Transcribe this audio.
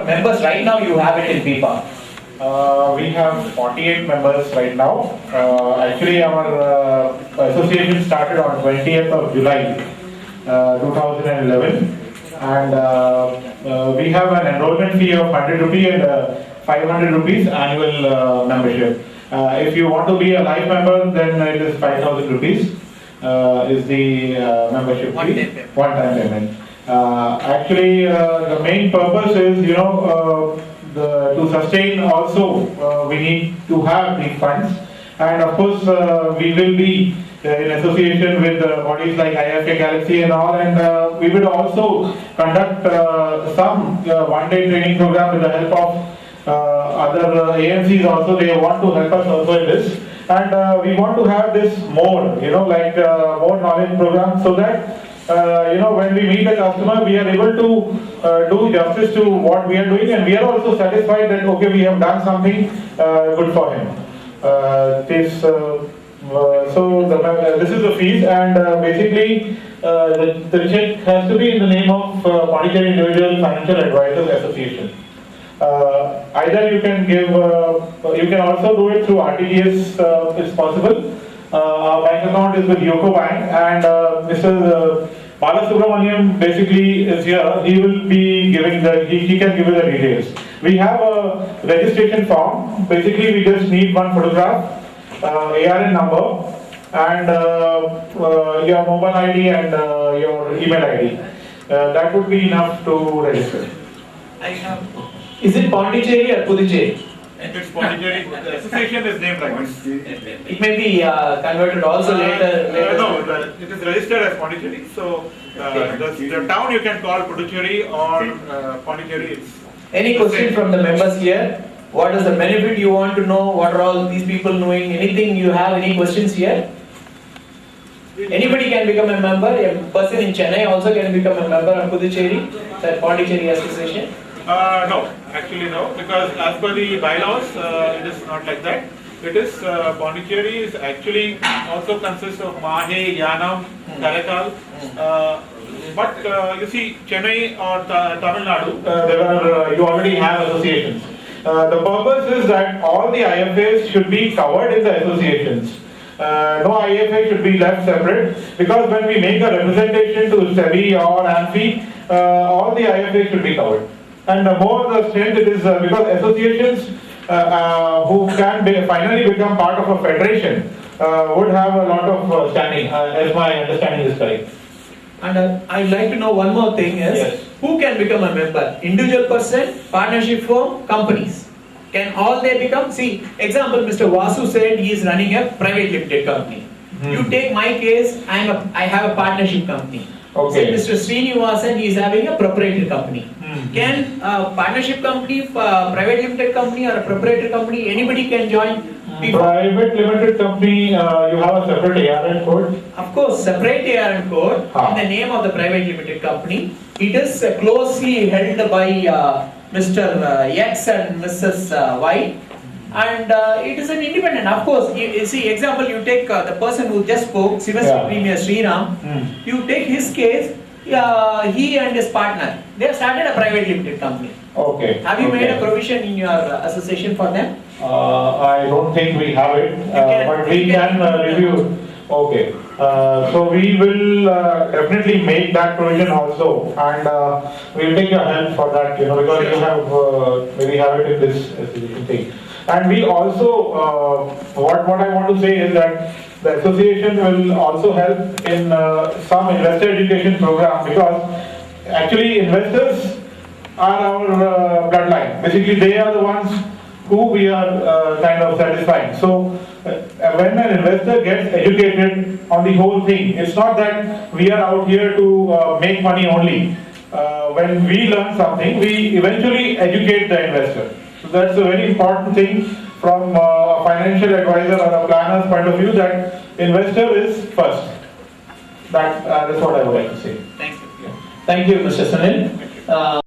members right now you have it in PIPA? We have 48 members right now. Actually, our association started on 20th of July 2011, and we have an enrollment fee of 100 rupees and 500 rupees annual membership. If you want to be a life member, then it is 5,000 rupees is the membership fee. One-time payment. Actually, the main purpose is, to sustain also, we need to have the funds, and of course we will be in association with bodies like IFA Galaxy and all, and we will also conduct some one-day training program with the help of other AMCs also. They want to help us also in this, and we want to have this more, more knowledge program, so that when we meet a customer, we are able to do justice to what we are doing, and we are also satisfied that okay, we have done something good for him. This is the fees, and basically the check has to be in the name of Pondicherry Individual Financial Advisors Association. Either you can give, you can also do it through RTGS, it's possible. Our bank account is with Yoko Bank, and Mr. Balasubramaniam basically is here. He will be giving he can give you the details. We have a registration form. Basically, we just need one photograph, ARN number, and your mobile ID and your email ID. That would be enough to register. Is it Pondicherry or Puducherry? It's Pondicherry. The association is named like this. It may be converted also later. No, it is registered as Pondicherry. So the town you can call Puducherry or Pondicherry. Any question from the members here? What is the benefit you want to know? What are all these people knowing? Anything you have? Any questions here? Anybody can become a member. A person in Chennai also can become a member of Puducherry, that Pondicherry Association. No, actually no, because as per the bylaws, it is not like that. It is Pondicherry is actually also consists of Mahe, Yanam, Karaikal. But you see, Chennai or Tamil Nadu, you already have associations. The purpose is that all the IFAs should be covered in the associations. No IFA should be left separate, because when we make a representation to SEBI or AMFI, all the IFAs should be covered. And the more the strength it is, because associations who can finally become part of a federation would have a lot of standing, as my understanding is correct. And I'd like to know one more thing is, yes, who can become a member? Individual person, partnership firm, companies. Can all they become? See, example, Mr. Vasu said he is running a private limited company. You take my case, I have a partnership company. Okay. Say Mr. Srinivasan, he is having a proprietary company. Can a partnership company, private limited company or a proprietary company, anybody can join? Private limited company, you have a separate ARN code? Of course, separate ARN code in the name of the private limited company. It is closely held by Mr. X and Mrs. Y. And it is an independent, of course. You see, example, you take the person who just spoke, Sivasri Premier Sriram, you take his case, he and his partner, they have started a private limited company. Okay. Have you made a provision in your association for them? I don't think we have it, but we can review. Okay. So we will definitely make that provision also, and we'll take your help for that, because you have, maybe have it in this thing. And we also, what I want to say is that the association will also help in some investor education program, because actually investors are our bloodline. Basically, they are the ones who we are kind of satisfying. So when an investor gets educated on the whole thing, it's not that we are out here to make money only. When we learn something, we eventually educate the investor. So that's a very important thing from a financial advisor or a planner's point of view, that investor is first. That's what I would like to say. Thank you. Thank you, Mr. Sunil.